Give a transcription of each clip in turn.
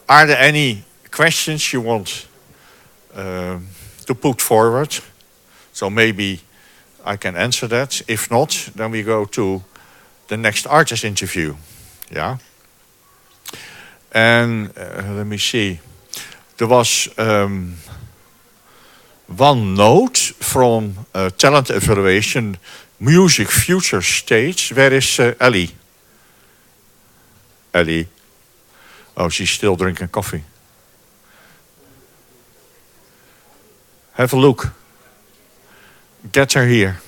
Are there any questions you want to put forward? So maybe I can answer that. If not, then we go to the next artist interview. Yeah. And let me see. There was one note from talent evaluation, music future stage. Where is Ellie? Ellie. Oh, she's still drinking coffee. Have a look. Get her here.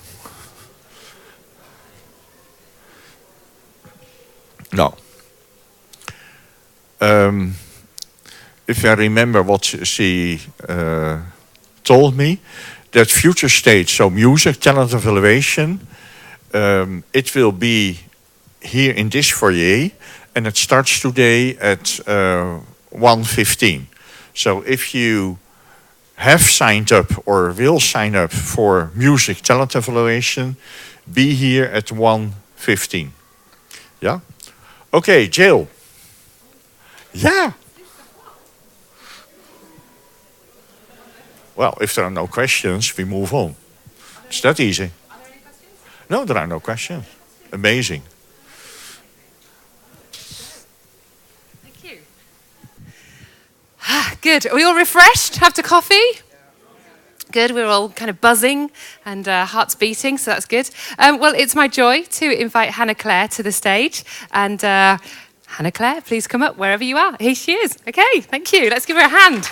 No. If I remember what she told me, that future stage, so music talent evaluation, it will be here in this foyer, and it starts today at 1:15. So if you have signed up or will sign up for music talent evaluation, be here at 1:15. Yeah? Okay, Jill. Yeah. Well, if there are no questions, we move on. It's that easy. Are there any questions? No, there are no questions. Amazing. Thank you. Good. Are we all refreshed after coffee? Good. We're all kind of buzzing and hearts beating, so that's good. Well, it's my joy to invite Hannah Claire to the stage. And Hannah Claire, please come up wherever you are. Here she is. Okay, thank you. Let's give her a hand.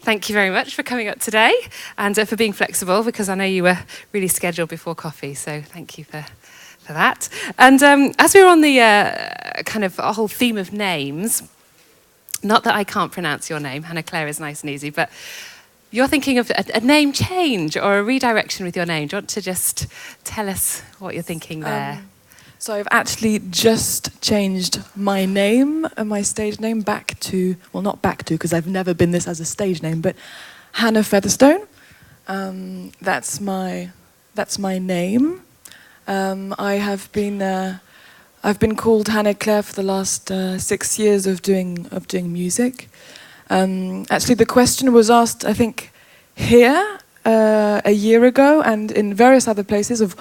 Thank you very much for coming up today and for being flexible, because I know you were really scheduled before coffee, so thank you for that. And as we were on the kind of a whole theme of names, not that I can't pronounce your name, Hannah Claire is nice and easy, but you're thinking of a name change or a redirection with your name. Do you want to just tell us what you're thinking there? So I've actually just changed my name, my stage name, back to, well, not back to, because I've never been this as a stage name, but Hannah Featherstone. That's my name. I've been called Hannah Claire for the last 6 years of doing music. Actually, the question was asked, I think, here a year ago, and in various other places, of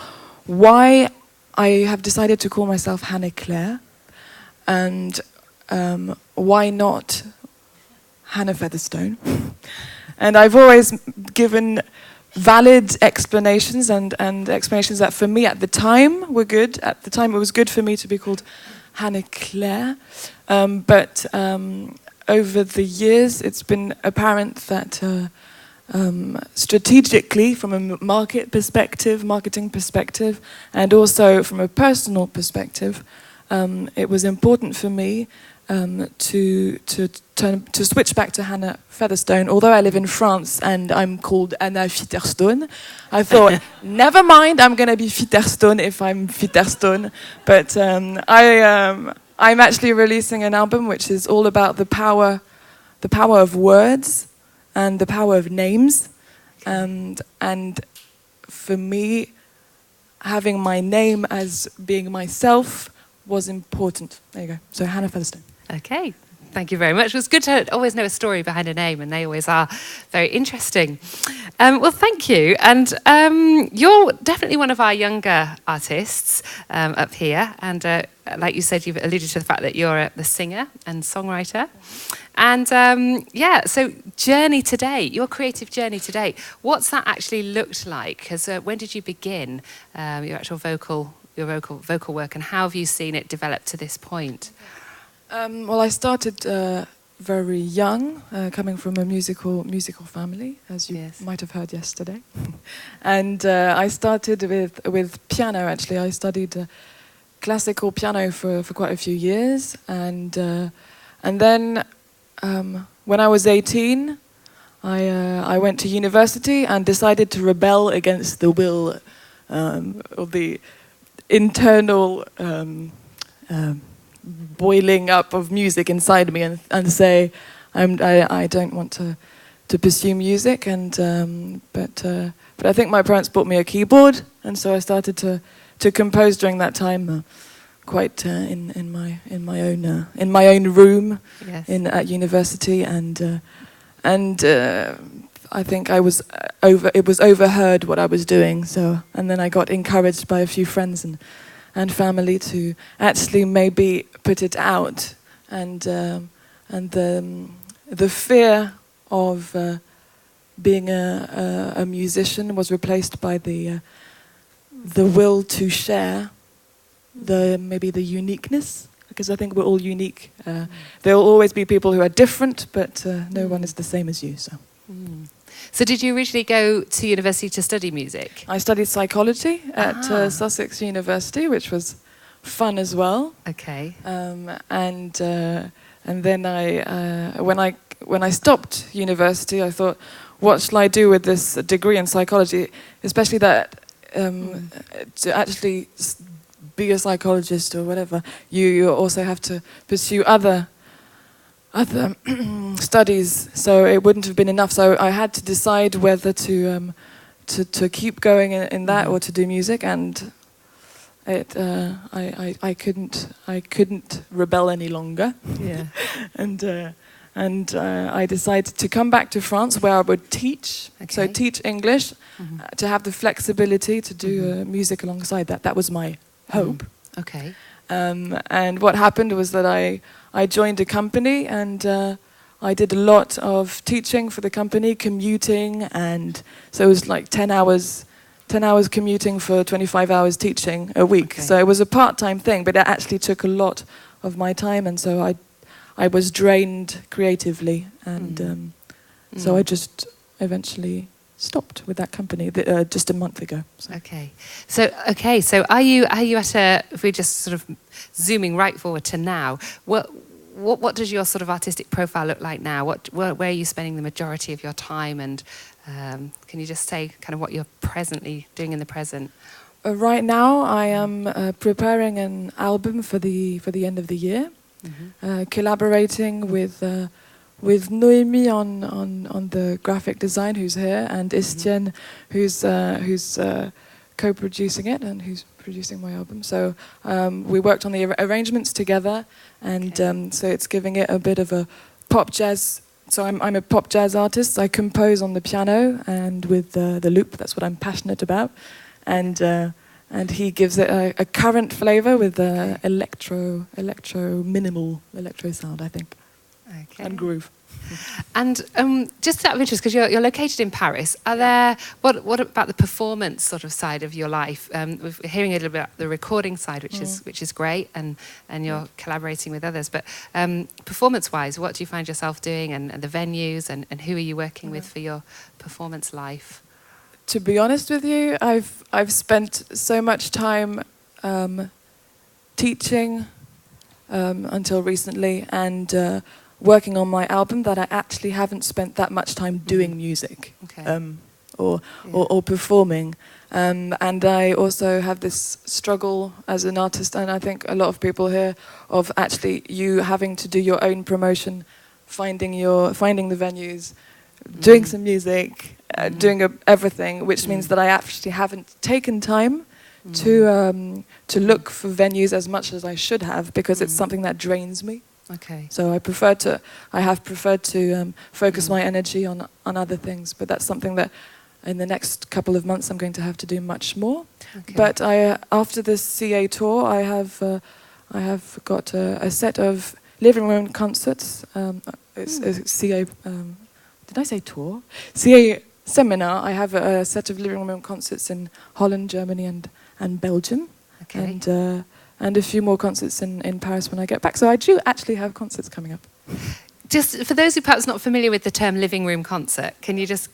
why I have decided to call myself Hannah Claire, and why not Hannah Featherstone? And I've always given valid explanations and explanations that for me at the time were good. At the time it was good for me to be called Hannah Claire, but over the years it's been apparent that strategically, from a marketing perspective, and also from a personal perspective, it was important for me to switch back to Hannah Featherstone. Although I live in France and I'm called Anna Featherstone, I thought, never mind, I'm going to be Featherstone if I'm Featherstone. But I'm actually releasing an album which is all about the power of words and the power of names, and for me, having my name as being myself was important. There you go. So Hannah Featherstone. Okay, thank you very much. It was good to always know a story behind a name, and they always are very interesting. Well, thank you. And you're definitely one of our younger artists up here. And like you said, you've alluded to the fact that you're the singer and songwriter. And so journey to date, your creative journey to date, what's that actually looked like? Because when did you begin your actual vocal work, and how have you seen it develop to this point? Well, I started very young, coming from a musical family, as you might have heard yesterday. And I started with piano, actually. I studied classical piano for quite a few years. And then when I was 18, I went to university and decided to rebel against the will or the internal boiling up of music inside me, and say, I don't want pursue music, and but I think my parents bought me a keyboard, and so I started to compose during that time, quite in my own room, Yes. at university, and I think it was overheard what I was doing. So, and then I got encouraged by a few friends and family to actually maybe put it out, and the fear of being a musician was replaced by the will to share, maybe the uniqueness, because I think we're all unique. There will always be people who are different, but no one is the same as you. So. So did you originally go to university to study music? I studied psychology at Sussex University, which was fun as well. Okay. And then when I stopped university, I thought, what shall I do with this degree in psychology? Especially that to actually be a psychologist or whatever, you also have to pursue other studies. So it wouldn't have been enough. So I had to decide whether to keep going in that or to do music, and I couldn't rebel any longer. Yeah. and I decided to come back to France, where I would teach. Okay. So teach English, to have the flexibility to do music alongside that. That was my hope. Okay. And what happened was that I joined a company, and I did a lot of teaching for the company, commuting, and so it was like 10 hours commuting for 25 hours teaching a week. Okay. So it was a part-time thing, but it actually took a lot of my time, and so I was drained creatively, and so I just eventually stopped with that company just a month ago. So. Okay. So are you at a, if we're just sort of zooming right forward to now, what does your sort of artistic profile look like now? Where are you spending the majority of your time, and can you just say kind of what you're presently doing in the present? Right now, I am preparing an album for the end of the year, collaborating with Noemi on the graphic design, who's here, and Istien, who's co-producing it and who's producing my album. So we worked on the arrangements together, and so it's giving it a bit of a pop jazz. So I'm a pop jazz artist. I compose on the piano and with the loop. That's what I'm passionate about, and he gives it a current flavor with minimal electro sound, I think. Okay. And groove. And just out of interest, because you're located in Paris, are there what about the performance sort of side of your life? We're hearing a little bit about the recording side, which is great, and you're collaborating with others. But performance-wise, what do you find yourself doing, and the venues, and who are you working with for your performance life? To be honest with you, I've spent so much time teaching until recently, and working on my album, that I actually haven't spent that much time doing music, or performing. And I also have this struggle as an artist, and I think a lot of people here, of actually you having to do your own promotion, finding the venues, doing some music, doing everything, which means that I actually haven't taken time to look for venues as much as I should have, because it's something that drains me. Okay. So I have preferred to focus my energy on other things, but that's something that in the next couple of months I'm going to have to do much more. Okay. But after this CA tour, I have got a set of living room concerts. It's a CA. Did I say tour? CA seminar. I have a set of living room concerts in Holland, Germany, and Belgium. Okay. And a few more concerts in Paris when I get back. So I do actually have concerts coming up. Just for those who perhaps not familiar with the term living room concert, can you just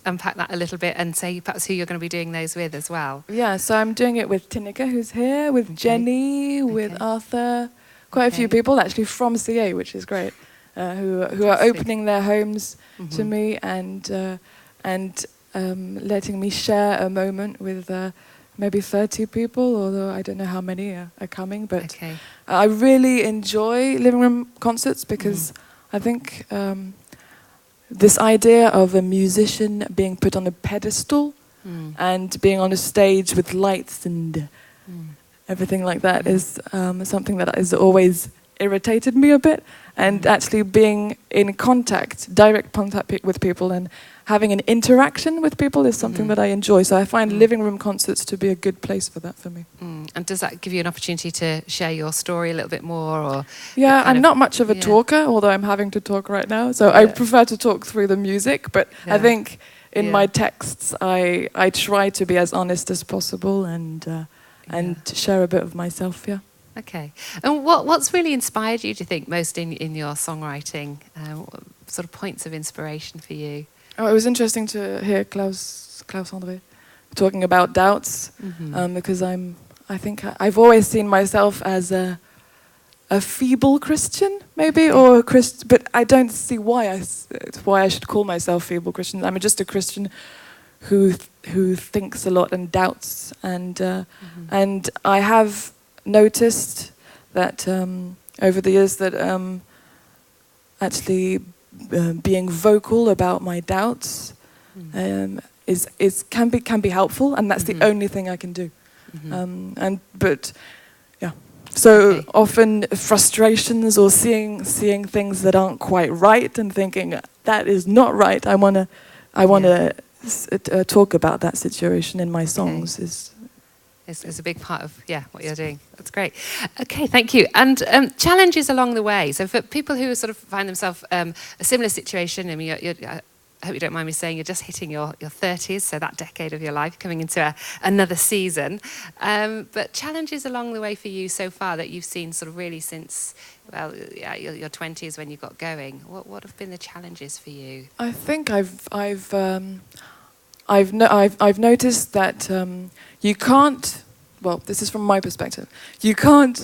unpack that a little bit and say perhaps who you're going to be doing those with as well? Yeah, so I'm doing it with Tineke, who's here, with Jenny, with Arthur, quite a few people actually from CA, which is great, who are opening their homes to me and letting me share a moment with maybe 30 people, although I don't know how many are coming. But I really enjoy living room concerts because I think this idea of a musician being put on a pedestal and being on a stage with lights and everything like that is something that has always irritated me a bit. And actually being in contact, direct contact with people and having an interaction with people is something that I enjoy. So I find living room concerts to be a good place for that for me. And does that give you an opportunity to share your story a little bit more? Or yeah, I'm not much of a talker, although I'm having to talk right now. So I prefer to talk through the music. But I think in my texts, I try to be as honest as possible and share a bit of myself, Okay. And what's really inspired you, do you think, most in your songwriting? What sort of points of inspiration for you? Oh, it was interesting to hear Klaus André talking about doubts, because I think I've always seen myself as a feeble Christian, maybe, or a but I don't see why I should call myself feeble Christian. I'm just a Christian who thinks a lot and doubts, and I have noticed that over the years that actually being vocal about my doubts can be helpful, and that's the only thing I can do. So often frustrations or seeing things that aren't quite right and thinking that is not right. I wanna talk about that situation in my songs. Is a big part of what you're doing. That's great. Okay, thank you. And challenges along the way. So for people who sort of find themselves a similar situation, I mean, I hope you don't mind me saying you're just hitting your 30s, so that decade of your life, coming into another season. But challenges along the way for you so far that you've seen sort of really since, your 20s when you got going. What have been the challenges for you? I think I've noticed that you can't. Well, this is from my perspective. You can't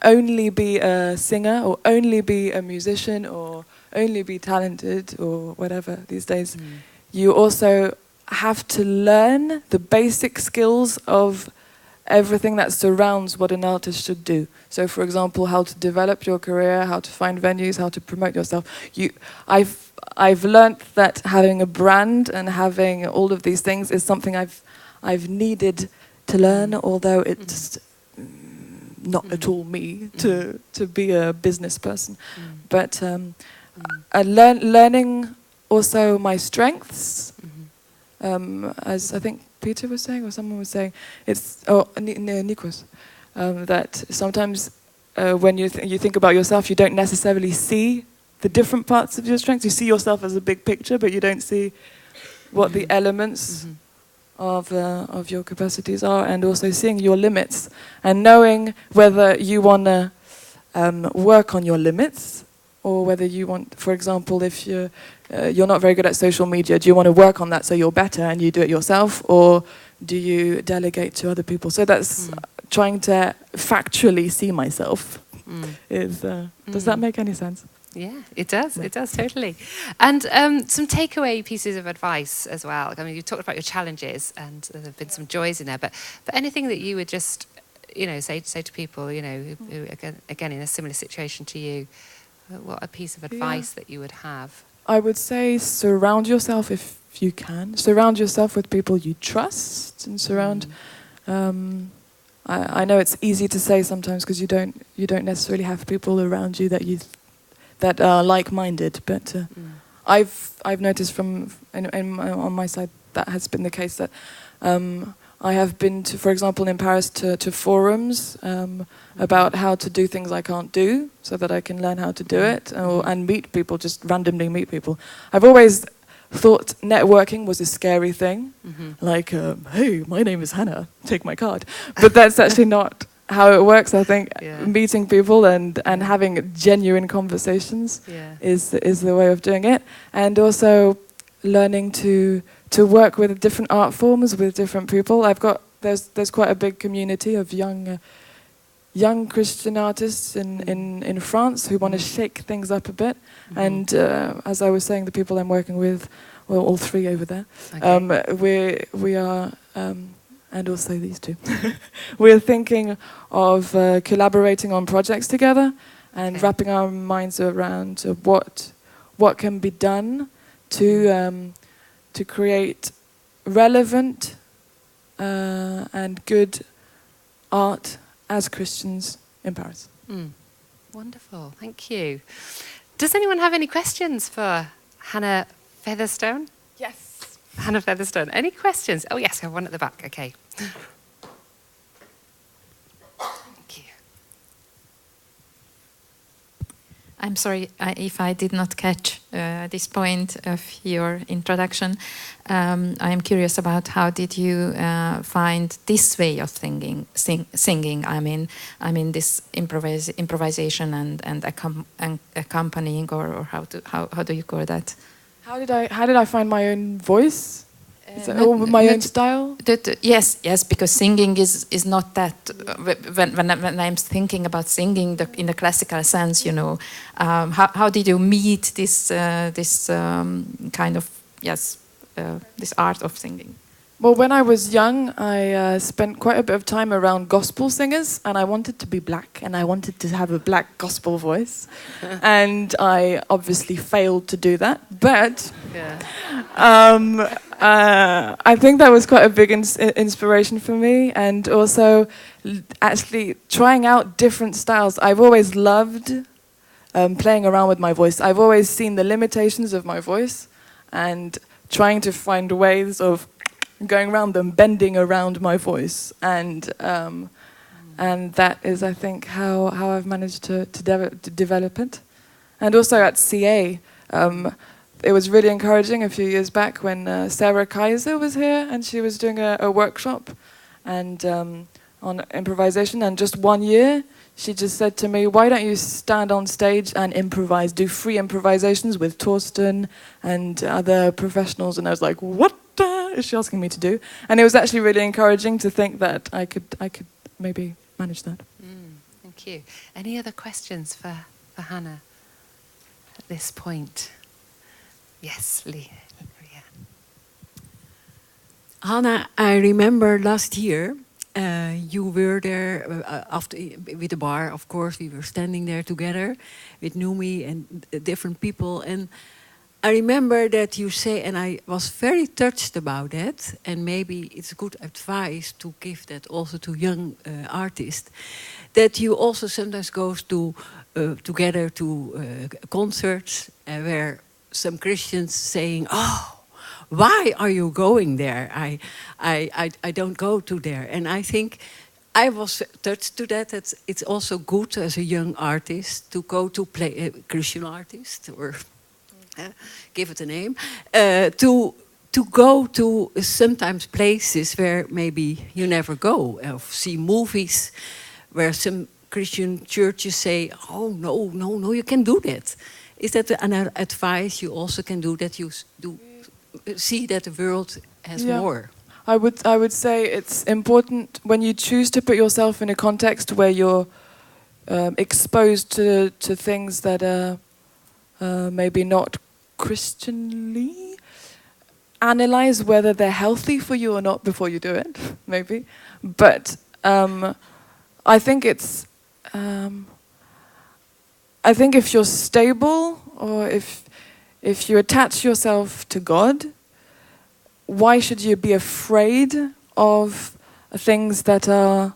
only be a singer or only be a musician or only be talented or whatever these days. You also have to learn the basic skills of everything that surrounds what an artist should do. So, for example, how to develop your career, how to find venues, how to promote yourself. I've learned that having a brand and having all of these things is something I've needed to learn, although it's not at all me to be a business person. But learning also my strengths, as I think Peter was saying, or someone was saying, Nikos, that sometimes when you think about yourself, you don't necessarily see the different parts of your strengths. You see yourself as a big picture, but you don't see what the elements of your capacities are, and also seeing your limits and knowing whether you want to work on your limits or whether you want, for example, if you're not very good at social media, do you want to work on that so you're better and you do it yourself, or do you delegate to other people? So that's trying to factually see myself. Does that make any sense? Yeah, it does. It does, totally. And some takeaway pieces of advice as well. I mean, you talked about your challenges, and there have been some joys in there. But anything that you would just, say to people, who again in a similar situation to you, what a piece of advice that you would have? I would say surround yourself if you can. Surround yourself with people you trust, and surround. I know it's easy to say sometimes because you don't necessarily have people around you that are like-minded, but I've noticed on my side that has been the case, that I have been to, for example, in Paris to forums about how to do things I can't do, so that I can learn how to do it, and meet people, just randomly meet people. I've always thought networking was a scary thing, like, hey, my name is Hannah, take my card. But that's actually not how it works. I think meeting people and having genuine conversations is the way of doing it, and also learning to work with different art forms with different people. There's quite a big community of young Christian artists in France who want to shake things up a bit, and as I was saying, the people I'm working with, well, all three over there, we are. And also these two. We're thinking of collaborating on projects together and wrapping our minds around what can be done to create relevant and good art as Christians in Paris. Wonderful, thank you. Does anyone have any questions for Hannah Featherstone? Yes. Hannah Featherstone, any questions? Oh yes, I have one at the back, okay. Thank you. I'm sorry if I did not catch this point of your introduction. I am curious about how did you find this way of singing? I mean this improvisation and accompanying, or how do you call that? How did I find my own voice? Is that all my own style? Yes, because singing is not that. When I'm thinking about singing in the classical sense, you know, how did you meet this kind of this art of singing? Well, when I was young, I spent quite a bit of time around gospel singers, and I wanted to be black, and I wanted to have a black gospel voice, and I obviously failed to do that. But I think that was quite a big inspiration for me, and also actually trying out different styles. I've always loved playing around with my voice. I've always seen the limitations of my voice, and trying to find ways of going around them, bending around my voice, and that is, I think, how I've managed to develop it. And also at CA, it was really encouraging a few years back when Sarah Kaiser was here, and she was doing a workshop and on improvisation. And just 1 year, she just said to me, "Why don't you stand on stage and improvise? Do free improvisations with Torsten and other professionals." And I was like, "What is she asking me to do?" And it was actually really encouraging to think that I could maybe manage that. Thank you. Any other questions for Hannah at this point? Yes, Lee. Yeah. Hannah, I remember last year you were there after with the bar. Of course, we were standing there together with Numi and different people. And I remember that you say, and I was very touched about that. And maybe it's good advice to give that also to young artists, that you also sometimes go to together to concerts where some Christians saying, "Oh, why are you going there? I don't go to there." And I think I was touched to that. It's also good as a young artist to go to play a Christian artist, or give it a name, to go to sometimes places where maybe you never go, or see movies where some Christian churches say, "Oh, no, you can do that." Is that an advice you also can do, that you do see that the world has more? I would say it's important when you choose to put yourself in a context where you're exposed to things that are maybe not Christianly. Analyze whether they're healthy for you or not before you do it, maybe. But I think it's. I think if you're stable, or if you attach yourself to God, why should you be afraid of things that are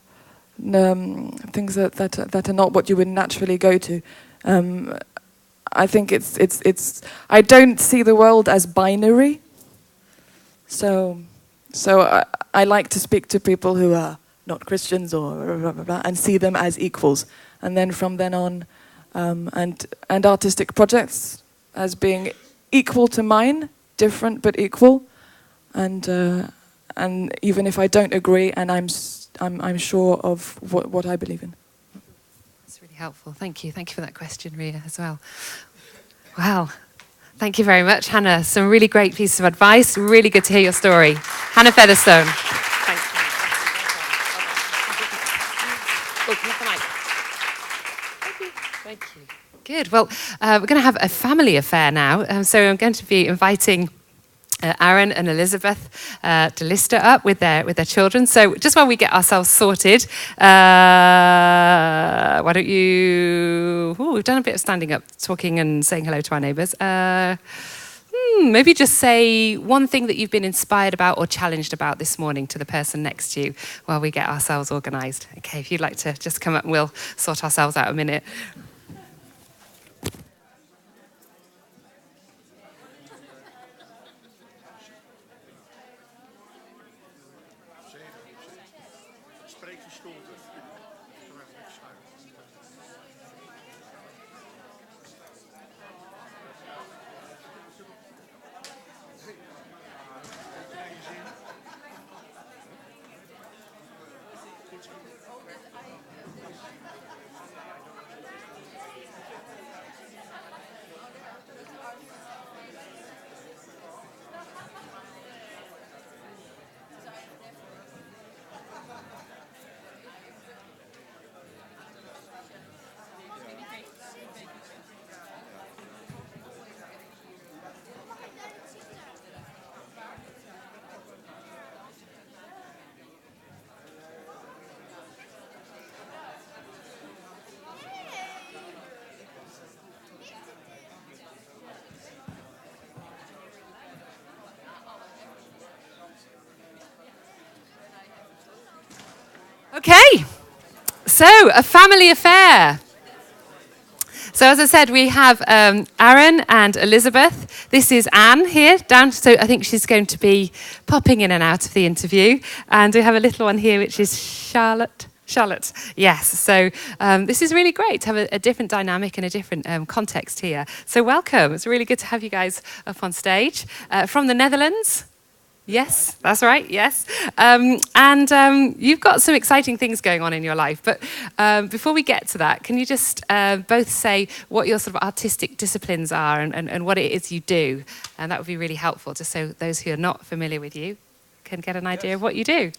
that are not what you would naturally go to? I think it's. I don't see the world as binary. So I like to speak to people who are not Christians or blah, blah, blah, and see them as equals, and then from then on. And artistic projects as being equal to mine, different but equal, and even if I don't agree, and I'm sure of what I believe in. That's really helpful. Thank you for that question, Ria, as well. Wow, thank you very much, Hannah. Some really great pieces of advice. Really good to hear your story, Hannah Featherstone. Thanks. Oh, can you have the mic? Thank you. Good. Well, we're going to have a family affair now. So I'm going to be inviting Aaron and Elizabeth to Lister up with their children. So just while we get ourselves sorted, why don't you... we've done a bit of standing up, talking and saying hello to our neighbours. maybe just say one thing that you've been inspired about or challenged about this morning to the person next to you while we get ourselves organised. Okay, if you'd like to just come up and we'll sort ourselves out a minute. Okay, so a family affair. So as I said, we have Aaron and Elizabeth. This is Anne here, down. So I think she's going to be popping in and out of the interview. And we have a little one here, which is Charlotte. Charlotte, yes. So this is really great to have a different dynamic and a different context here. So welcome. It's really good to have you guys up on stage. From the Netherlands. Yes, that's right, yes. You've got some exciting things going on in your life. But before we get to that, can you just both say what your sort of artistic disciplines are and what it is you do? And that would be really helpful, just so those who are not familiar with you can get an idea of what you do.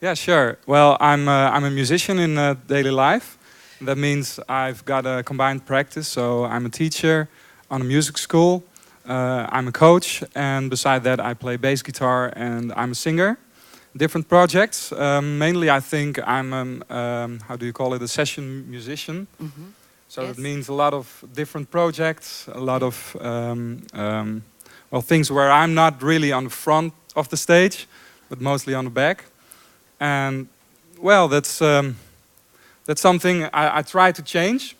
Yeah, sure. Well, I'm a musician in daily life. That means I've got a combined practice. So I'm a teacher on a music school. I'm a coach, and beside that I play bass guitar and I'm a singer. Different projects. Mainly I think I'm, how do you call it, a session musician. Mm-hmm. So yes. That means a lot of different projects, a lot of well, things where I'm not really on the front of the stage, but mostly on the back. And well, that's something I try to change.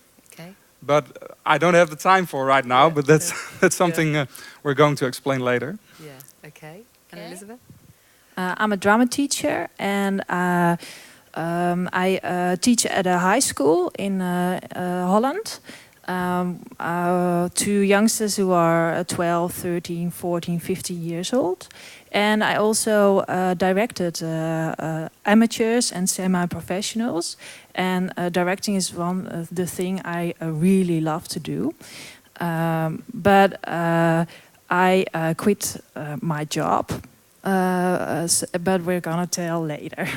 But I don't have the time for right now, but that's something we're going to explain later. Yeah, okay. And Elizabeth? I'm a drama teacher, and I teach at a high school in Holland to youngsters who are 12, 13, 14, 15 years old. And I also directed amateurs and semi-professionals. And directing is one of the thing I really love to do. But I quit my job. But we're gonna tell later.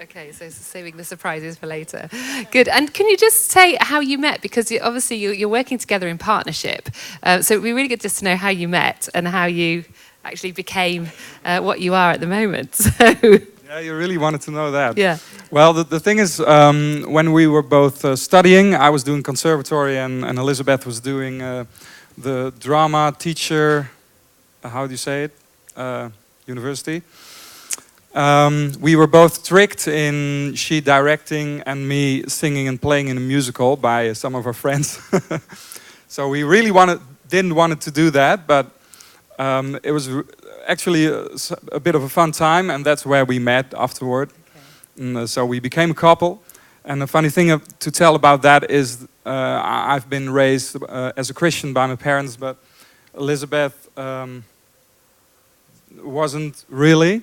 Okay, so saving the surprises for later. Good, and can you just say how you met? Because obviously you're working together in partnership. So it'd be really good just to know how you met and how you actually became what you are at the moment. So. Yeah, you really wanted to know that. Yeah. Well, the thing is, when we were both studying, I was doing conservatory and Elizabeth was doing the drama teacher, how do you say it? University. We were both tricked in she directing and me singing and playing in a musical by some of our friends. So we really didn't want to do that, but it was actually a bit of a fun time, and that's where we met afterward. Okay. And, so we became a couple. And the funny thing to tell about that is I've been raised as a Christian by my parents, but Elizabeth wasn't really.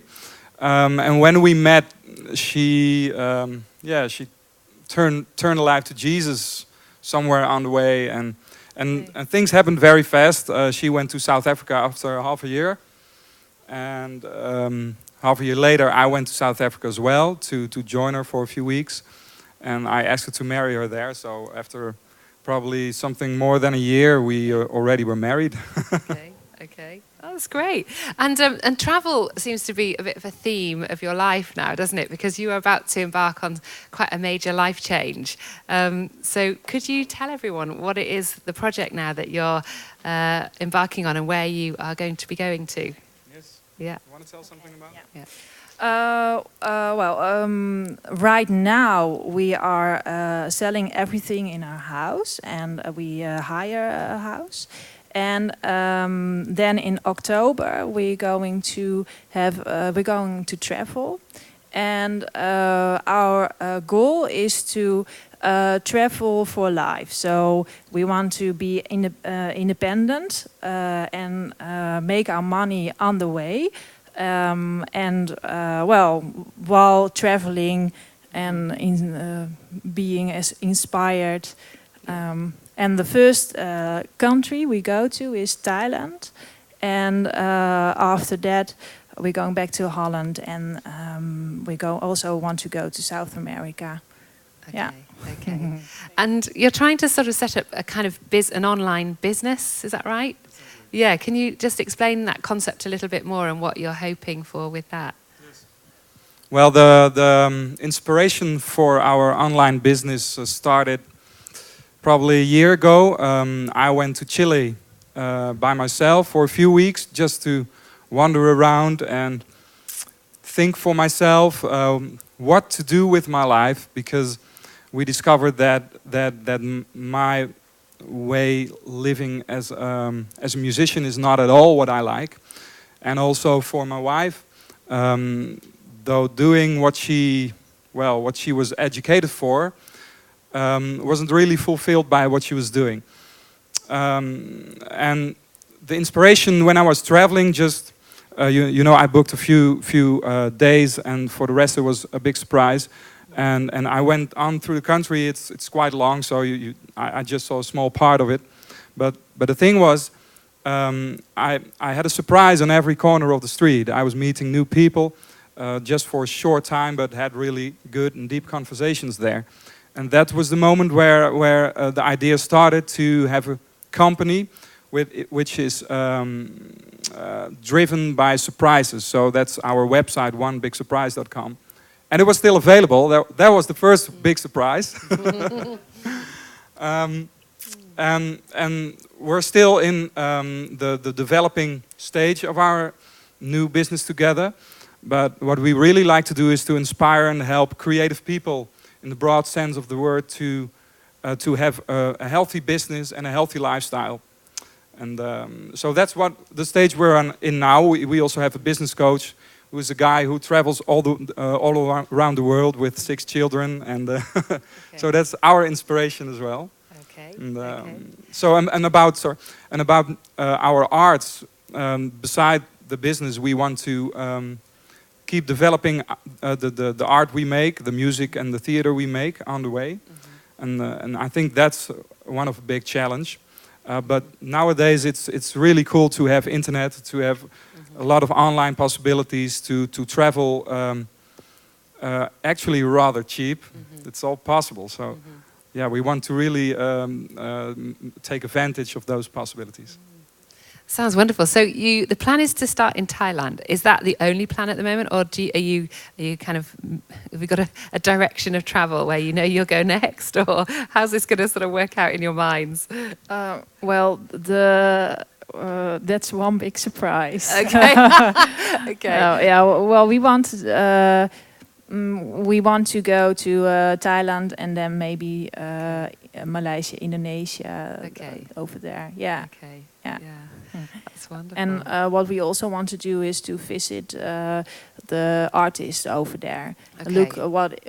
And when we met, she turned her life to Jesus somewhere on the way, and things happened very fast. She went to South Africa after half a year, and half a year later I went to South Africa as well to join her for a few weeks, and I asked her to marry her there. So after probably something more than a year, we already were married. Okay, That's great. And travel seems to be a bit of a theme of your life now, doesn't it? Because you are about to embark on quite a major life change. So could you tell everyone what it is, the project now that you're embarking on and where you are going to be going to? Yes. Yeah. You want to tell something about it? Yeah. Right now we are selling everything in our house, and we hire a house. And then in October we're going to travel, and our goal is to travel for life. So we want to be independent and make our money on the way. While traveling and being as inspired. And the first country we go to is Thailand. And after that, we're going back to Holland. And also want to go to South America. Okay, Yeah. okay. And you're trying to sort of set up a kind of an online business, is that right? Yeah, can you just explain that concept a little bit more and what you're hoping for with that? Yes. Well, the inspiration for our online business started probably a year ago. I went to Chile by myself for a few weeks just to wander around and think for myself what to do with my life, because we discovered that my way living as a musician is not at all what I like. And also for my wife, though doing what she was educated for, wasn't really fulfilled by what she was doing. And the inspiration when I was traveling, just I booked a few days, and for the rest it was a big surprise. And I went on through the country. It's quite long, so I just saw a small part of it. But the thing was, I had a surprise on every corner of the street. I was meeting new people just for a short time, but had really good and deep conversations there. And that was the moment where the idea started to have a company which is driven by surprises. So that's our website, onebigsurprise.com. And it was still available. That was the first big surprise. And we're still in the developing stage of our new business together. But what we really like to do is to inspire and help creative people, in the broad sense of the word, to have a healthy business and a healthy lifestyle. And so that's what the stage we're in now. We also have a business coach, who is a guy who travels all around the world with 6 children, and Okay. so that's our inspiration as well. Okay. And, Okay. So about our arts, beside the business, we want to keep developing the art we make, the music and the theater we make on the way, and I think that's one of a big challenge. But nowadays it's really cool to have internet, to have a lot of online possibilities, to travel actually rather cheap. It's all possible. So yeah, we want to really take advantage of those possibilities. Sounds wonderful. So the plan is to start in Thailand. Is that the only plan at the moment, or are you kind of, have you got a direction of travel where you know you'll go next, or how's this going to sort of work out in your minds? That's one big surprise. Okay. Okay. Well, we want to go to Thailand and then maybe Malaysia, Indonesia, Okay. over there. Yeah. Okay. Yeah. That's wonderful. And what we also want to do is to visit the artists over there. Okay. Look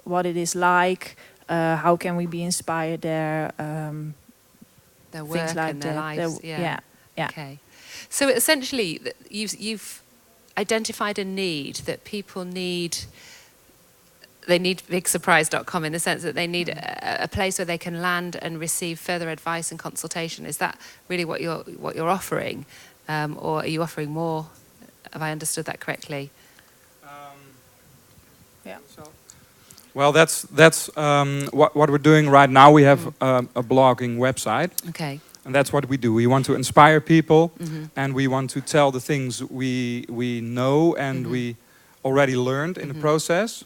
what it is like. How can we be inspired there? their work things like and their that. lives. Yeah. Okay. So essentially, you've identified a need that people need. They need bigsurprise.com in the sense that they need a place where they can land and receive further advice and consultation. Is that really what you're offering, or are you offering more? Have I understood that correctly? Yeah. Well, that's what we're doing right now. We have a blogging website. Okay. And that's what we do. We want to inspire people, and we want to tell the things we know and we already learned in the process.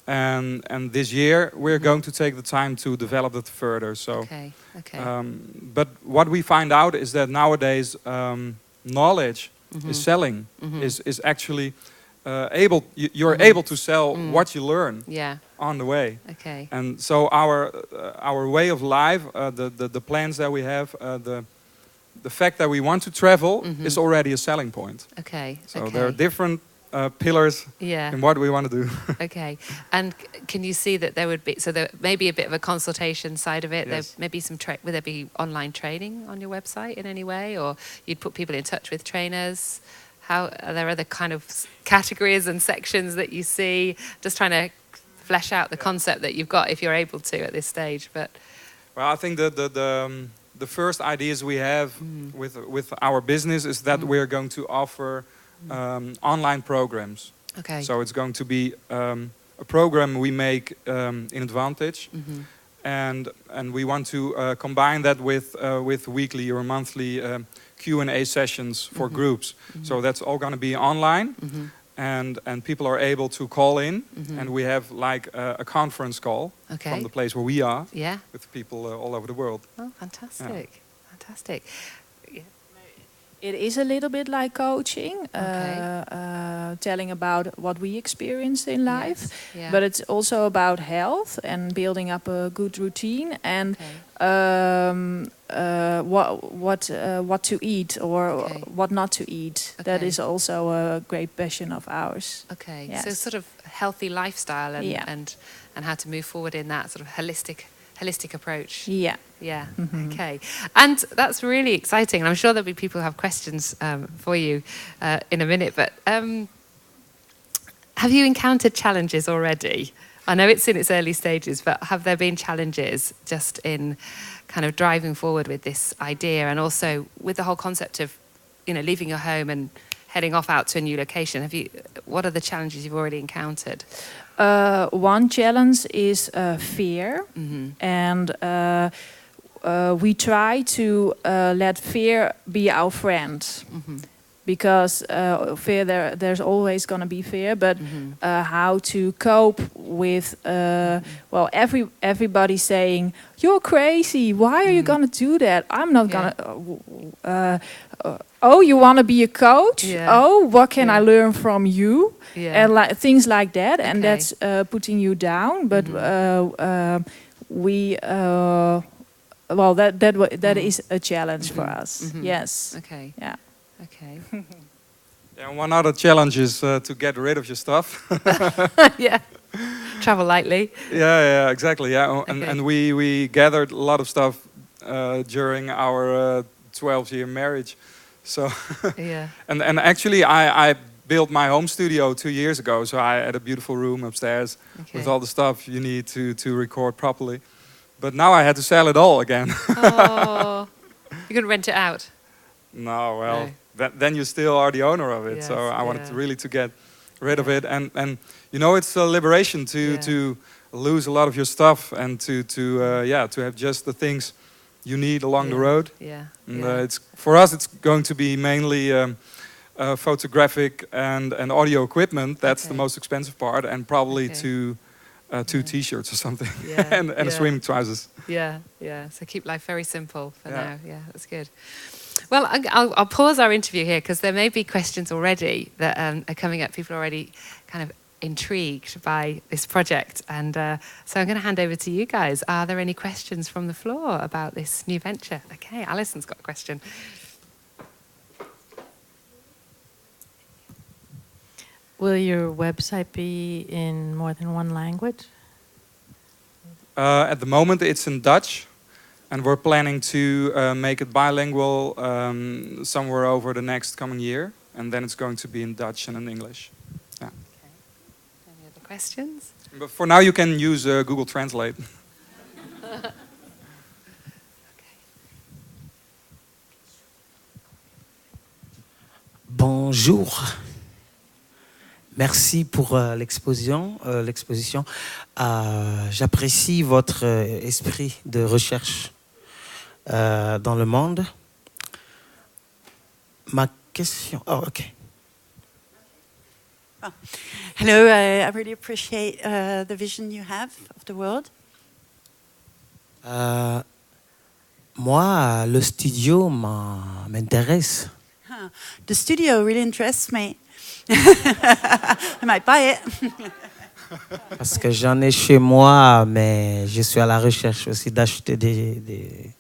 And this year we're going to take the time to develop it further. So, but what we find out is that nowadays knowledge is selling. Is actually you're able to sell what you learn on the way. And so our way of life, the plans that we have, the fact that we want to travel is already a selling point. So there are different pillars in what we want to do. And can you see that there would be, so there may be a bit of a consultation side of it? Yes. There may be some, would there be online training on your website in any way? Or you'd put people in touch with trainers? How, are there other kind of categories and sections that you see? Just trying to flesh out the concept that you've got if you're able to at this stage. But well, I think the first ideas we have with our business is that we're going to offer online programs. So it's going to be a program we make in Advantage, and we want to combine that with weekly or monthly Q&A sessions for groups. So that's all going to be online, and people are able to call in, and we have like a conference call from the place where we are with people all over the world. Oh, fantastic! Fantastic. It is a little bit like coaching, telling about what we experienced in life, but it's also about health and building up a good routine and what to eat or what not to eat. That is also a great passion of ours. So sort of healthy lifestyle and how to move forward in that sort of holistic approach. Okay. And that's really exciting. And I'm sure there'll be people who have questions for you in a minute. But have you encountered challenges already? I know it's in its early stages, but have there been challenges just in kind of driving forward with this idea, and also with the whole concept of, leaving your home and heading off out to a new location? What are the challenges you've already encountered? One challenge is fear, and we try to let fear be our friend, because fear, there's always going to be fear, but how to cope with everybody saying you're crazy, why are you going to do that? I'm not going to. Oh, you want to be a coach? Oh, what can I learn from you? And things like that, and that's putting you down. But we that is a challenge for us. Yes. And one other challenge is to get rid of your stuff. Travel lightly. Exactly. And we gathered a lot of stuff during our 12-year marriage. So and actually I built my home studio 2 years ago. So I had a beautiful room upstairs with all the stuff you need to record properly. But now I had to sell it all again. Oh, you couldn't rent it out? No, well, then you still are the owner of it. Yes, so I wanted to really get rid of it, and it's a liberation to lose a lot of your stuff and to have just the things you need along the road. It's for us. It's going to be mainly photographic and audio equipment. That's the most expensive part, and probably two T-shirts or something, and a swimming trousers. So keep life very simple for now. That's good. Well, I'll pause our interview here because there may be questions already that are coming up. People are already kind of intrigued by this project, and so I'm going to hand over to you guys. Are there any questions from the floor about this new venture? Okay, Alison's got a question. Will your website be in more than one language? At the moment, it's in Dutch, and we're planning to make it bilingual somewhere over the next coming year, and then it's going to be in Dutch and in English. Any other questions? But for now, you can use Google Translate. Bonjour. Merci pour l'exposition. J'apprécie votre esprit de recherche. dans le monde. Ma question... Oh, ok. Oh. Hello, I really appreciate the vision you have of the world. Moi, le studio m'intéresse. Huh. The studio really interests me. I might buy it. Parce que j'en ai chez moi, mais je suis à la recherche aussi d'acheter des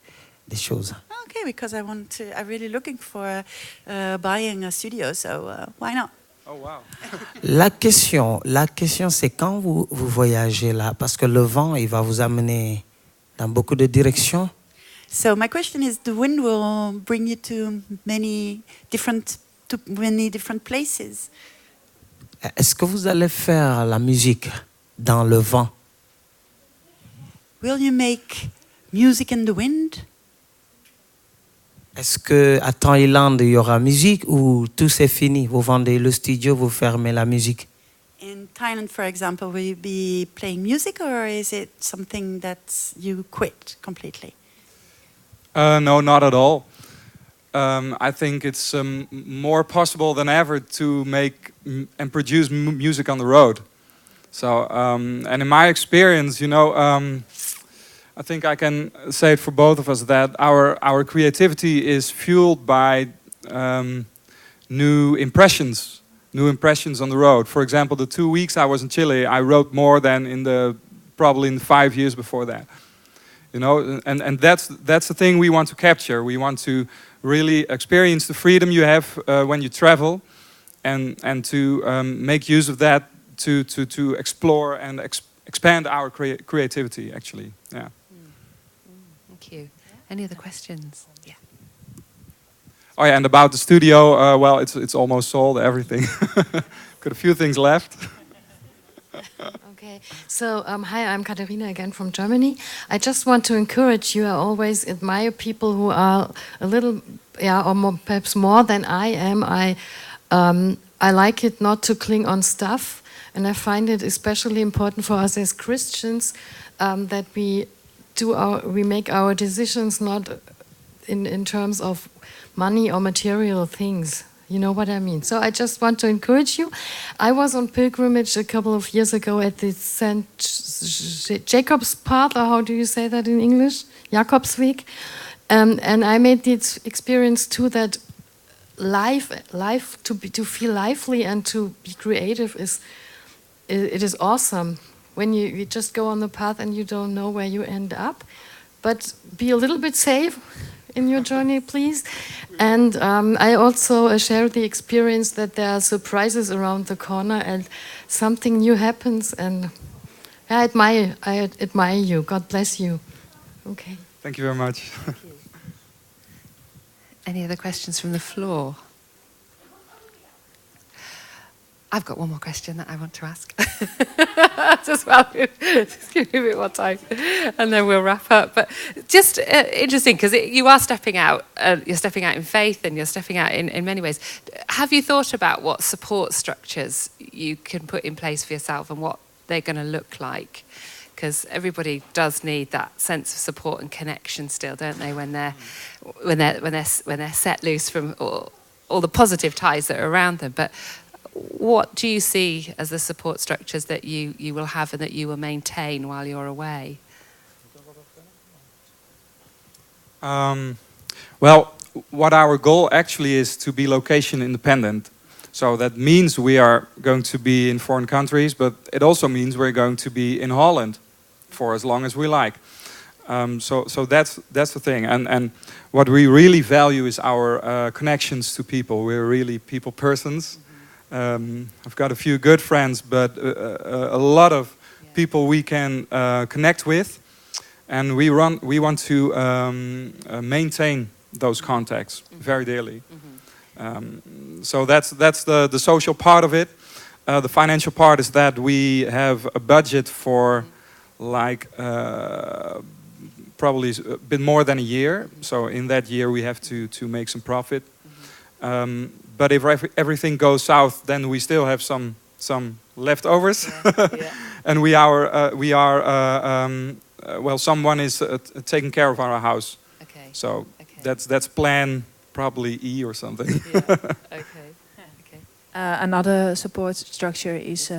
choses. Okay, because I'm really looking for buying a studio, so why not? Oh, wow. La question, c'est quand vous voyagez là, parce que le vent, il va vous amener dans beaucoup de directions. So my question is, the wind will bring you to many different places. Est-ce que vous allez faire la musique dans le vent? Will you make music in the wind? Est-ce qu'à Thaïlande, il y aura musique ou tout c'est fini? Vous vendez le studio, vous fermez la musique? In Thailand, for example, will you be playing music, or is it something that you quit completely? No, not at all. I think it's more possible than ever to make and produce music on the road. So, and in my experience, you know, I think I can say it for both of us that our creativity is fueled by new impressions on the road. For example, the 2 weeks I was in Chile, I wrote more than probably in the 5 years before that. You know, and that's the thing we want to capture. We want to really experience the freedom you have when you travel, and to make use of that to explore and expand our creativity. Actually, yeah. Thank you. Any other questions? Yeah. Oh yeah, and about the studio, well, it's almost sold. Everything. Got a few things left. Okay, so hi, I'm Katharina again from Germany. I just want to encourage you. I always admire people who are a little, or more, perhaps more than I am. I like it not to cling on stuff, and I find it especially important for us as Christians that we make our decisions not in terms of money or material things. You know what I mean? So I just want to encourage you. I was on pilgrimage a couple of years ago at the St. Jacob's Path, or how do you say that in English? Jakobsweg. And I made the experience too that life to feel lively and to be creative is awesome. When you just go on the path and you don't know where you end up, but be a little bit safe in your journey, please. And I also share the experience that there are surprises around the corner and something new happens. And I admire you. God bless you. Okay. Thank you very much. Any other questions from the floor? I've got one more question that I want to ask. Just give me a bit more time, and then we'll wrap up. But just interesting, because you are stepping out. You're stepping out in faith, and you're stepping out in many ways. Have you thought about what support structures you can put in place for yourself, and what they're going to look like? Because everybody does need that sense of support and connection still, don't they? When they're set loose from all the positive ties that are around them, but what do you see as the support structures that you will have and that you will maintain while you're away? Well, what our goal actually is to be location independent. So that means we are going to be in foreign countries, but it also means we're going to be in Holland for as long as we like. So that's the thing. And what we really value is our connections to people. We're really people persons. I've got a few good friends, but a lot of people we can connect with, and we want to maintain those contacts very dearly. So that's the social part of it. The financial part is that we have a budget for probably a bit more than a year. So in that year we have to make some profit. But if everything goes south, then we still have some leftovers, and we are well. Someone is taking care of our house. Okay. So Okay. that's plan probably E or something. Yeah. Okay. Okay. Another support structure is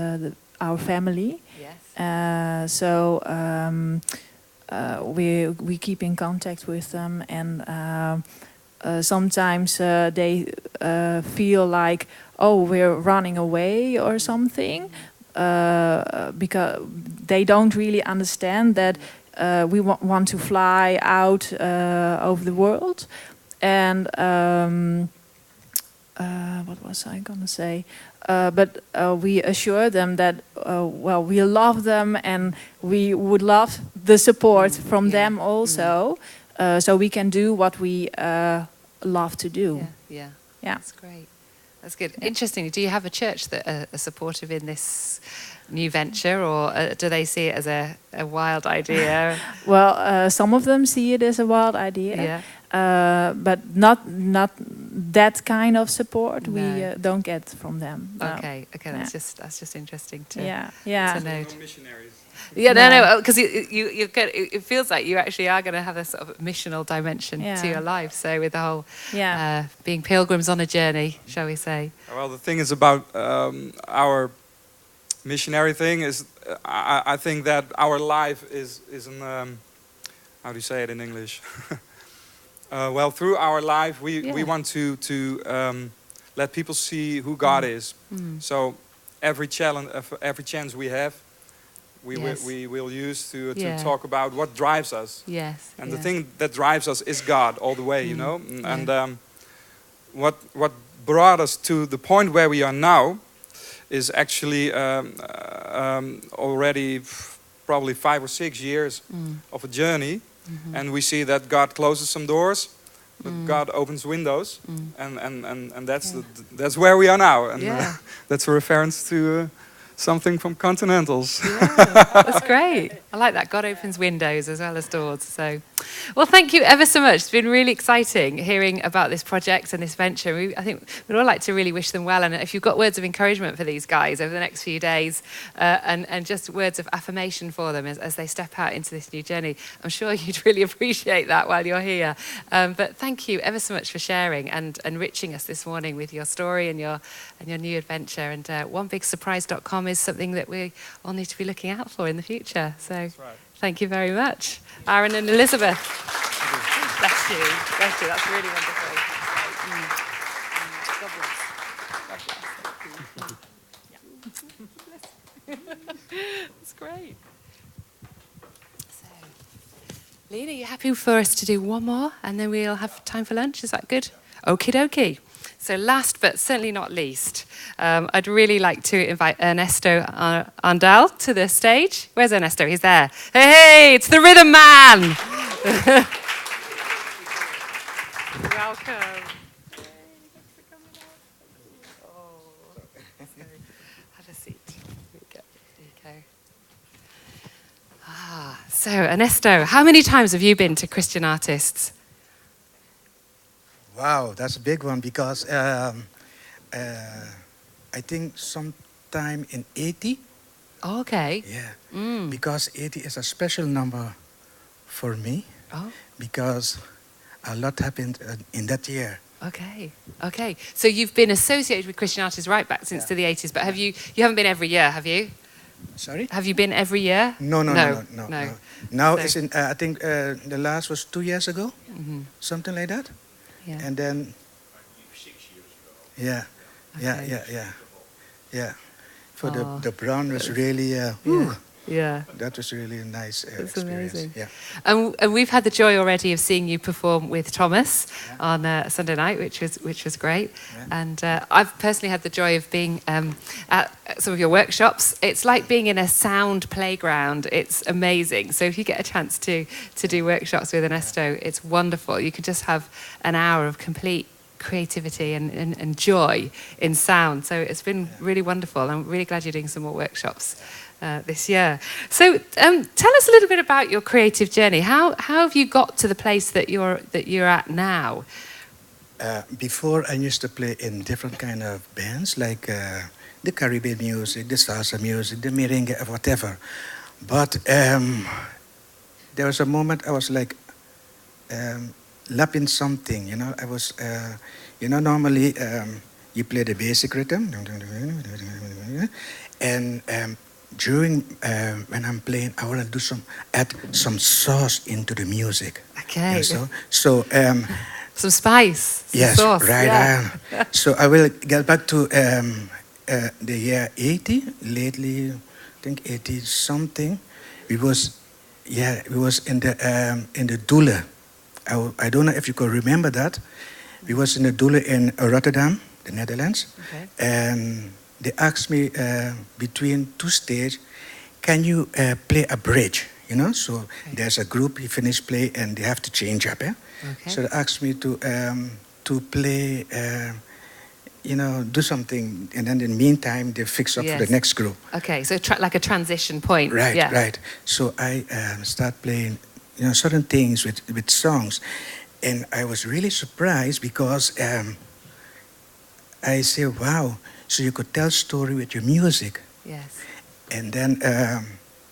our family. Yes. We keep in contact with them, and sometimes they feel like, oh, we're running away or something, because they don't really understand that we want to fly out over the world. And what was I going to say? But we assure them that, well, we love them and we would love the support from them also, so we can do what we love to do. Yeah. Yeah. Yeah. That's great. That's good. Interesting. Do you have a church that are supportive in this new venture, or do they see it as a wild idea? Well, some of them see it as a wild idea. Yeah. But not that kind of support we No. don't get from them. No. Okay. Okay. That's just interesting to Yeah. to note. Missionaries. Yeah, No. no, because you get, it feels like you actually are going to have a sort of missional dimension to your life. So with the whole being pilgrims on a journey, shall we say? Well, the thing is about our missionary thing is, I think that our life is an how do you say it in English? Well, through our life, we want to let people see who God is. So every chance we have, we will use to talk about what drives us. Yes. And the thing that drives us is God all the way, you know. And what brought us to the point where we are now is actually already probably 5 or 6 years of a journey. And we see that God closes some doors, but God opens windows, and that's where we are now. And that's a reference to something from Continentals. Yeah, that's great. I like that. God opens windows as well as doors. So, well, thank you ever so much. It's been really exciting hearing about this project and this venture. I think we'd all like to really wish them well. And if you've got words of encouragement for these guys over the next few days, and just words of affirmation for them as they step out into this new journey, I'm sure you'd really appreciate that while you're here. But thank you ever so much for sharing and enriching us this morning with your story and your new adventure. And onebigsurprise.com is something that we all need to be looking out for in the future. So thank you very much, Aaron and Elizabeth. Bless you. Bless you. That's really wonderful. God bless. God bless. That's great. So, Lena, you happy for us to do one more and then we'll have time for lunch? Is that good? Okie dokie. So last but certainly not least, I'd really like to invite Ernesto Andal to the stage. Where's Ernesto? He's there. Hey, it's the Rhythm Man! Welcome. Have a seat. There you go. So Ernesto, how many times have you been to Christian Artists? Wow, that's a big one because I think sometime in 80. Oh, okay. Yeah, because 80 is a special number for me. Oh. Because a lot happened in that year. Okay, okay. So you've been associated with Christian Artists right back since to the 80s, but you haven't been every year, have you? Sorry? Have you been every year? No. Now So- it's in, I think the last was 2 years ago, something like that. Yeah. And then, 6 years ago. yeah. For the brown was really, Yeah. that was really a nice That's experience. amazing. Yeah. And we've had the joy already of seeing you perform with Thomas on Sunday night, which was great. Yeah. And I've personally had the joy of being at some of your workshops. It's like being in a sound playground. It's amazing. So if you get a chance to do workshops with Ernesto, it's wonderful. You could just have an hour of complete creativity and joy in sound. So it's been really wonderful. I'm really glad you're doing some more workshops this year. So tell us a little bit about your creative journey. How have you got to the place that you're at now? Before I used to play in different kind of bands like the Caribbean music, the salsa music, the merengue, whatever. But there was a moment I was like lapping something, you know. I was, normally you play the basic rhythm, and during when I'm playing, I want to add some sauce into the music. Okay. And so some spice, some yes, sauce. right. Yeah. So I will get back to the year 80. Lately, I think 80 something. We was in the Doele. I don't know if you could remember that. We was in the Doele in Rotterdam, the Netherlands, Okay. and they asked me between two stages, can you play a bridge? You know, so Okay. there's a group, you finish play, and they have to change up. Okay. So they asked me to play, do something, and then in the meantime they fix up for Yes. the next group. Okay, so like a transition point. Right, Yeah. right. So I start playing, certain things with songs, and I was really surprised because I say, wow, so you could tell story with your music. Yes. And then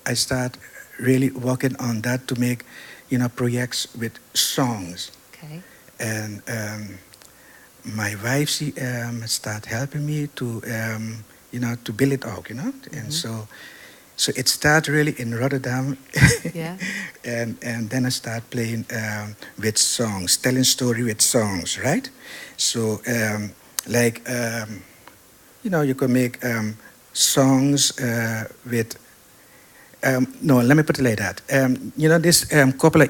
I start really working on that to make, projects with songs. Okay. And my wife, she start helping me to, to build it out, And so it started really in Rotterdam. Yeah. and then I start playing with songs, telling story with songs, right? So you can make songs with. No, let me put it like that. This couple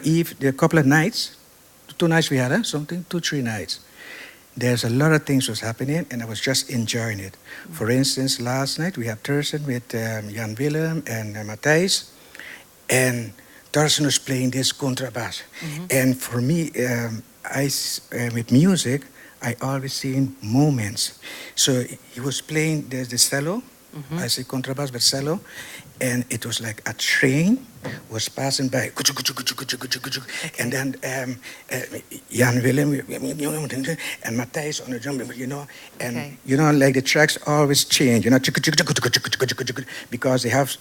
of nights, 2 nights we had, something, 2-3 nights. There's a lot of things was happening, and I was just enjoying it. For instance, last night we had Thurston with Jan Willem and Matthijs, and Thurston was playing this contrabass. And for me, with music, I always seen moments. So he was playing the cello, I say contrabass, but cello, and it was like a train was passing by, and then Jan Willem and Matthijs on the drum, and Okay. like the tracks always change, because they have,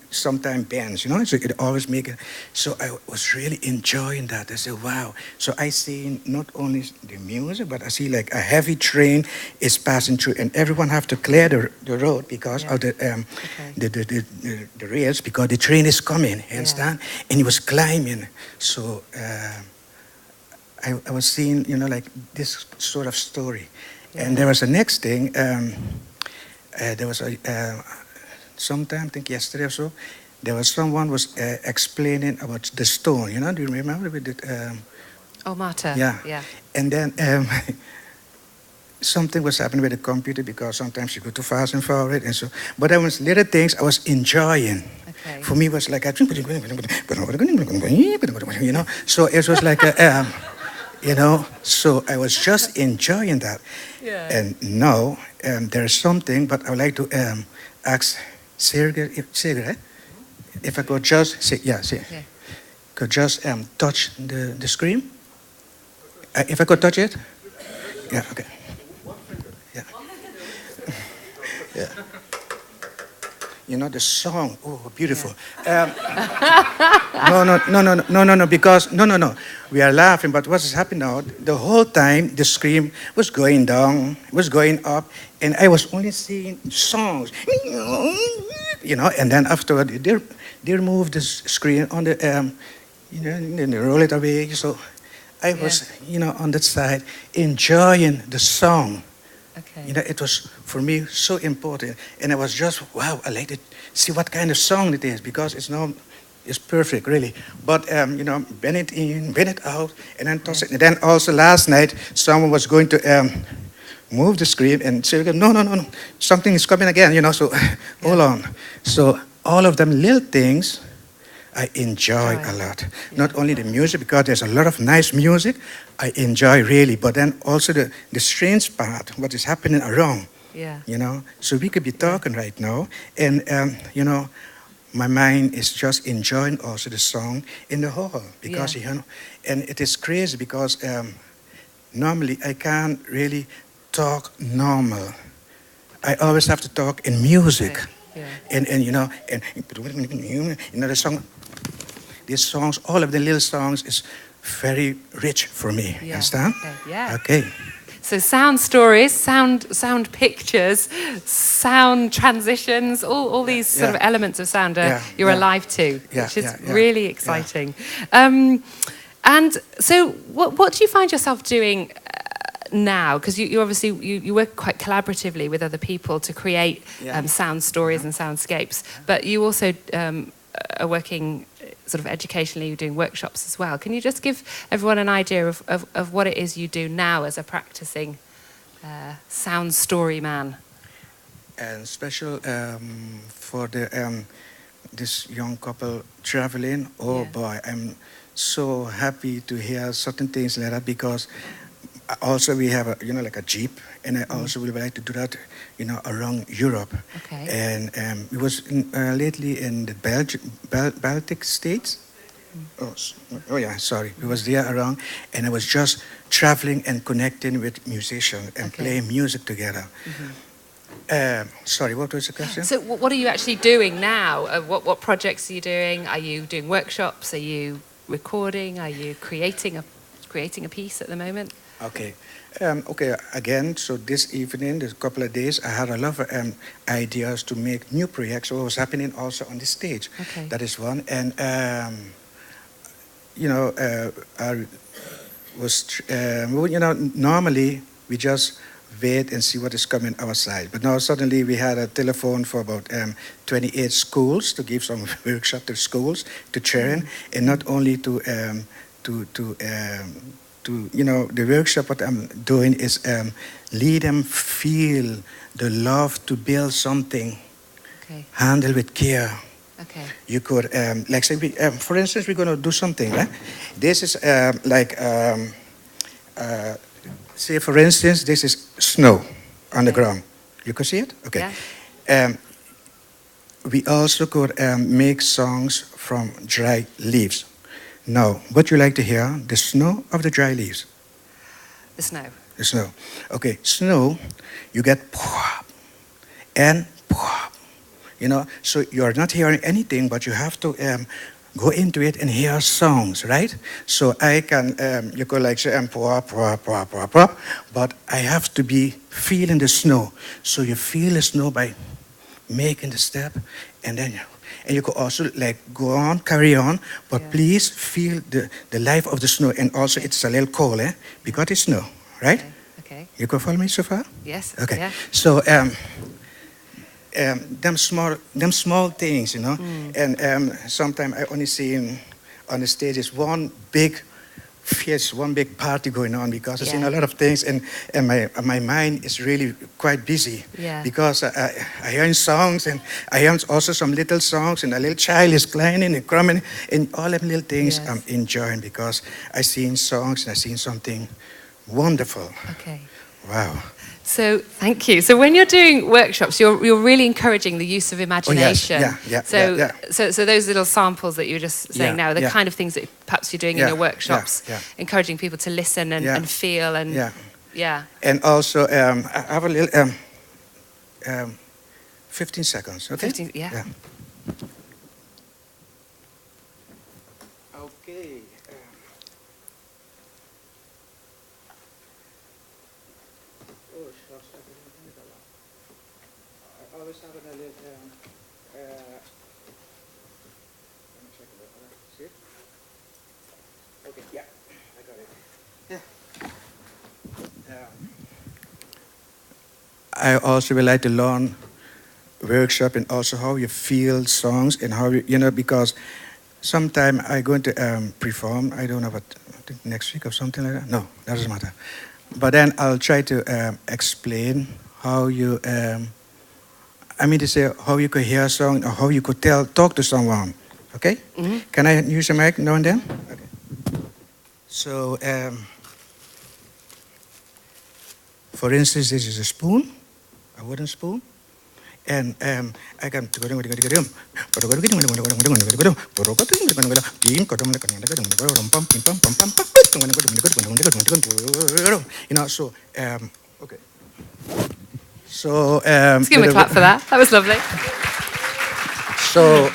sometimes bands, so it always make it. So I was really enjoying that. I said, wow. So I see not only the music, but I see like a heavy train is passing through, and everyone have to clear the road because of the rails, because the train is coming, understand? And he was climbing. So I was seeing, like this sort of story. And there was a next thing. There was a sometime, I think yesterday or so, there was someone was explaining about the stone. Do you remember with it? Oh, Marta. Yeah. Yeah. And then something was happening with the computer because sometimes you go too fast and forward, and so. But there was little things I was enjoying. Okay. For me, it was like a, So it was like a, So I was just enjoying that. Yeah. And now there is something, but I would like to ask Sergey, if I could just say, could just touch the screen. If I could touch it, yeah, okay, yeah, yeah. The song, oh, beautiful. No, because no. We are laughing, but what is happening now? The whole time the scream was going down, was going up, and I was only seeing songs, And then afterward, they removed the screen on the, and they roll it away. So I was, on that side enjoying the song. Okay. It was for me so important, and I was just wow. I like to see what kind of song it is because it's perfect, really. But bend it in, bend it out, and then toss it. And then also last night, someone was going to move the screen and say, no, something is coming again. So hold on. So all of them little things, I enjoy a lot. Not only the music, because there's a lot of nice music, I enjoy really, but then also the strange part, what is happening around. Yeah. So we could be talking right now, and my mind is just enjoying also the song in the hall because and it is crazy because normally I can't really talk normal. I always have to talk in music. Yeah. And the song, these songs, all of the little songs is very rich for me. Yeah. Understand? Okay. Yeah. Okay. So sound stories, sound pictures, sound transitions, all these sort of elements of sound you're alive to, which is really exciting. And so what do you find yourself doing now? Because you obviously you work quite collaboratively with other people to create sound stories and soundscapes, but you also are working sort of educationally, you're doing workshops as well. Can you just give everyone an idea of what it is you do now as a practicing sound story man? And special for the this young couple traveling. Oh boy, I'm so happy to hear certain things like that, because also we have a like a jeep, and I also would like to do that around Europe. Okay. And it was lately in the Baltic states. Oh yeah, sorry. We was there around, and I was just traveling and connecting with musicians and playing music together. Sorry, what was the question? So what are you actually doing now? What projects are you doing? Are you doing workshops? Are you recording? Are you creating a piece at the moment? Okay. Okay, again, so this evening, this couple of days, I had a lot of ideas to make new projects. What was happening also on the stage. Okay. That is one. And, I was, normally we just wait and see what is coming outside. But now suddenly we had a telephone for about 28 schools to give some workshop to schools, to children, and not only to the workshop what I'm doing is lead them feel the love to build something, handle with care. Okay. You could, like say, for instance, we're going to do something. Right? This is say for instance, this is snow on the ground. You can see it? Okay. Yeah. We also could make songs from dry leaves. Now, what you like to hear? The snow of the dry leaves? The snow. The snow. Okay, snow, you get pop and pop. So you're not hearing anything, but you have to go into it and hear songs, right? So I can, you could like say, pop, pop, pop, pop, pop, but I have to be feeling the snow. So you feel the snow by making the step, and then you could also like go on, carry on, but please feel the life of the snow. And also it's a little cold, because it's snow, right? Okay. You can follow me so far? Yes. Okay. Yeah. So them small things, and sometimes I only see on the stage is one big party going on, because I've seen a lot of things, and my mind is really quite busy, because I hear songs, and I hear also some little songs, and a little child is crying and crying, and all them little things I'm enjoying, because I seen songs and I seen something wonderful. Okay. Wow. So thank you. So when you're doing workshops, you're really encouraging the use of imagination. Oh, yes. So those little samples that you were just saying now, the kind of things that perhaps you're doing in your workshops, encouraging people to listen and feel and And also, I have a little 15 seconds. Okay. 15, yeah. Okay. I always have a little. Let me check it. See it? Okay. Yeah, I got it. Yeah. I also would like to learn workshop, and also how you feel songs, and how because sometime I'm going to perform. I don't know what, I think next week or something like that. No, that doesn't matter. But then I'll try to explain how you. To say how you could hear a song, or how you could talk to someone. Okay? Mm-hmm. Can I use a mic now and then? Okay. So, for instance, this is a spoon, a wooden spoon, and I can. So okay. So let's give him a clap for that. That was lovely. So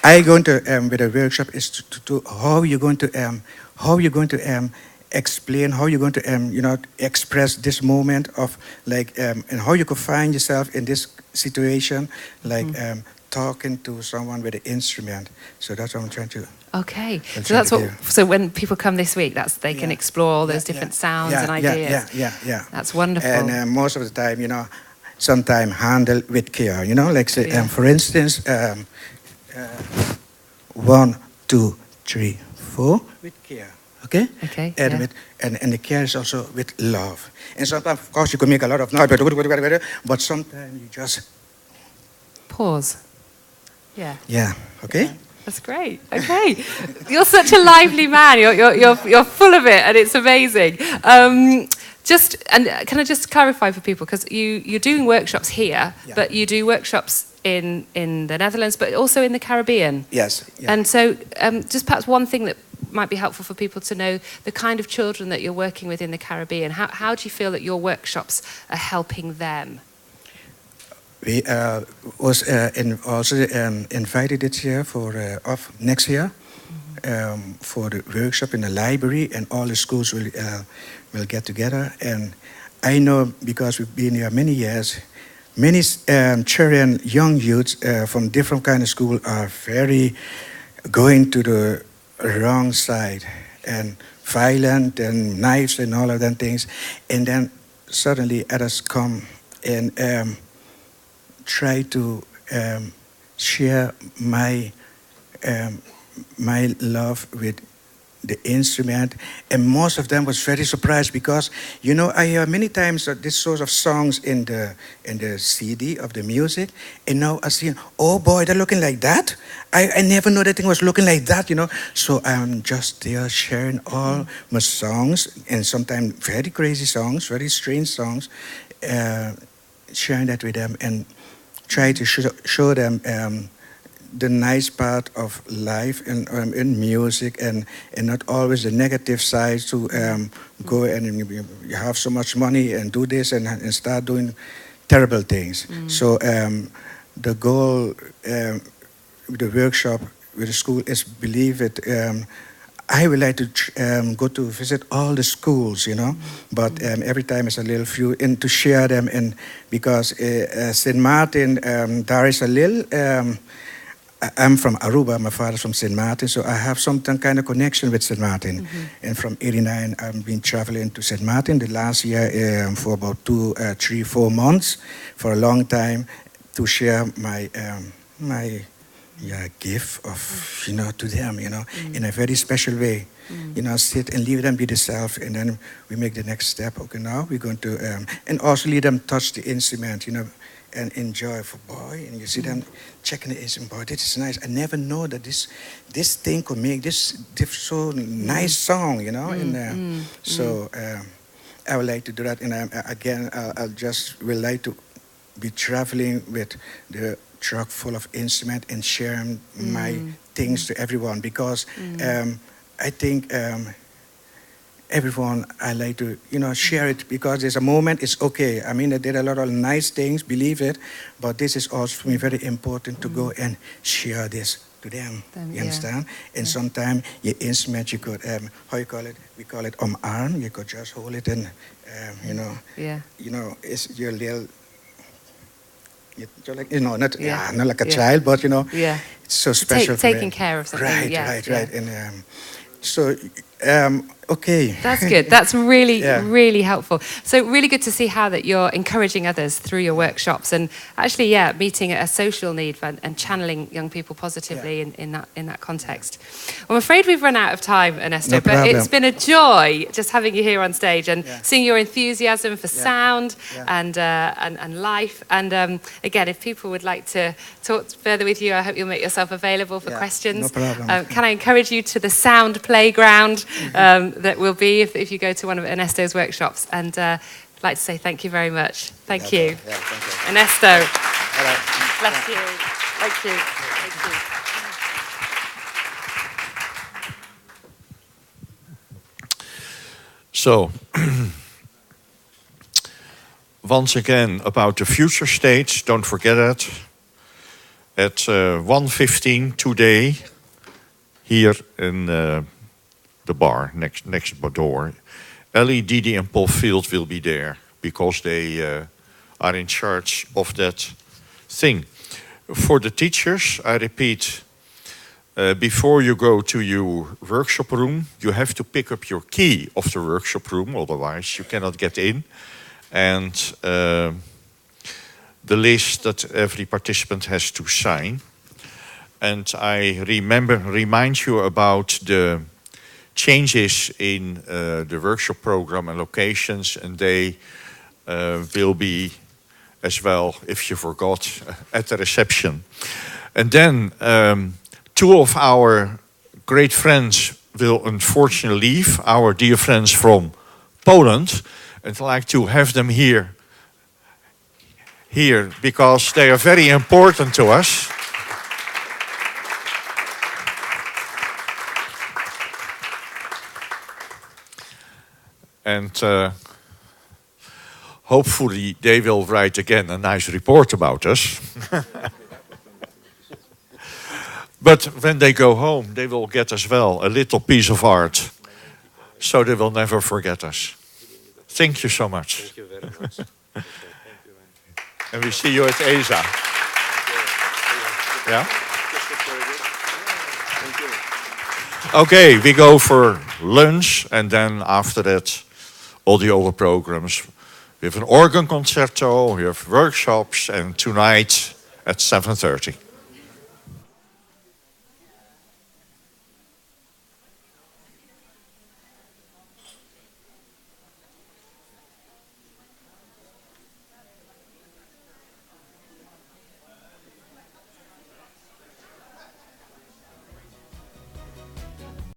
I going to with a workshop is to how you're going to explain, how you're going to express this moment of like and how you could find yourself in this situation, like talking to someone with an instrument. So that's what I'm trying to. Okay, so that's what. So when people come this week, they can explore all those different sounds and ideas. Yeah. That's wonderful. And most of the time, sometimes handle with care. Like say, for instance, 1, 2, 3, 4 with care. Okay. Okay. And and the care is also with love. And sometimes, of course, you can make a lot of noise, but sometimes you just pause. Yeah. Yeah. Okay. Yeah. That's great. Okay, you're such a lively man. You're full of it, and it's amazing. Can I just clarify for people, because you're doing workshops here, but you do workshops in the Netherlands, but also in the Caribbean. Yes. Yeah. And so, just perhaps one thing that might be helpful for people to know: the kind of children that you're working with in the Caribbean. How do you feel that your workshops are helping them? We was also invited this year of next year for the workshop in the library, and all the schools will get together. And I know, because we've been here many years, many children, young youths from different kind of school are very going to the wrong side and violent and knives and all of them things, and then suddenly others come and try to share my love with the instrument, and most of them was very surprised, because I hear many times this sort of songs in the CD of the music, and now I see, oh boy, they're looking like that. I never know that thing was looking like that, So I'm just there sharing all my songs, and sometimes very crazy songs, very strange songs, sharing that with them, and try to show them the nice part of life in music, and not always the negative side, to go and you have so much money and do this and start doing terrible things. So the goal with the workshop with the school is, believe it, I would like to go to visit all the schools, but every time it's a little few, and to share them. And because St. Martin, there is a little, I'm from Aruba, my father's from St. Martin, so I have some kind of connection with St. Martin. And from 89, I've been traveling to St. Martin the last year for about 2, 3, 4 months, for a long time, to share my gift of, to them, in a very special way. Sit and leave them be themselves, and then we make the next step. Okay, now we're going to, and also let them touch the instrument, and enjoy for boy. And you see them checking the instrument, boy, this is nice. I never know that this thing could make this so nice song, And so I would like to do that. And again, I'll just would like to be traveling with the truck full of instrument and sharing my things to everyone, because I think everyone, I like to share it, because there's a moment, it's okay. I mean, there are a lot of nice things, believe it, but this is also for me very important to go and share this to them. You understand? And sometimes your instrument, you could how you call it? We call it arm. You could just hold it and it's your little. You're like, not like a child, but it's so special. Taking care of something. Right. And so, okay. That's good. That's really, really helpful. So really good to see how that you're encouraging others through your workshops, and actually, meeting a social need and channeling young people positively in that context. Well, I'm afraid we've run out of time, Ernesto, but it's been a joy just having you here on stage and seeing your enthusiasm for sound and life. And again, if people would like to talk further with you, I hope you'll make yourself available for questions. No problem. Can I encourage you to the sound playground that will be if you go to one of Ernesto's workshops? And I'd like to say thank you very much. Thank you. Thank you. Ernesto. Hello. Bless you. Thank you. Thank you. So, once again, about the future stage, don't forget it. at 1:15 today, here in the bar next door. Ellie, Didi, and Paul Field will be there because they are in charge of that thing. For the teachers, I repeat, before you go to your workshop room, you have to pick up your key of the workshop room, otherwise you cannot get in. And the list that every participant has to sign. And I remind you about the changes in the workshop program and locations, and they will be as well, if you forgot, at the reception. And then 2 of our great friends will unfortunately leave, our dear friends from Poland, and I'd like to have them here because they are very important to us. And hopefully they will write again a nice report about us. But when they go home, they will get as well a little piece of art. So they will never forget us. Thank you so much. Thank you very much. And we see you at ESA. Yeah? Okay, we go for lunch, and then after that, all the other programs. We have an organ concerto, we have workshops, and tonight at 7:30.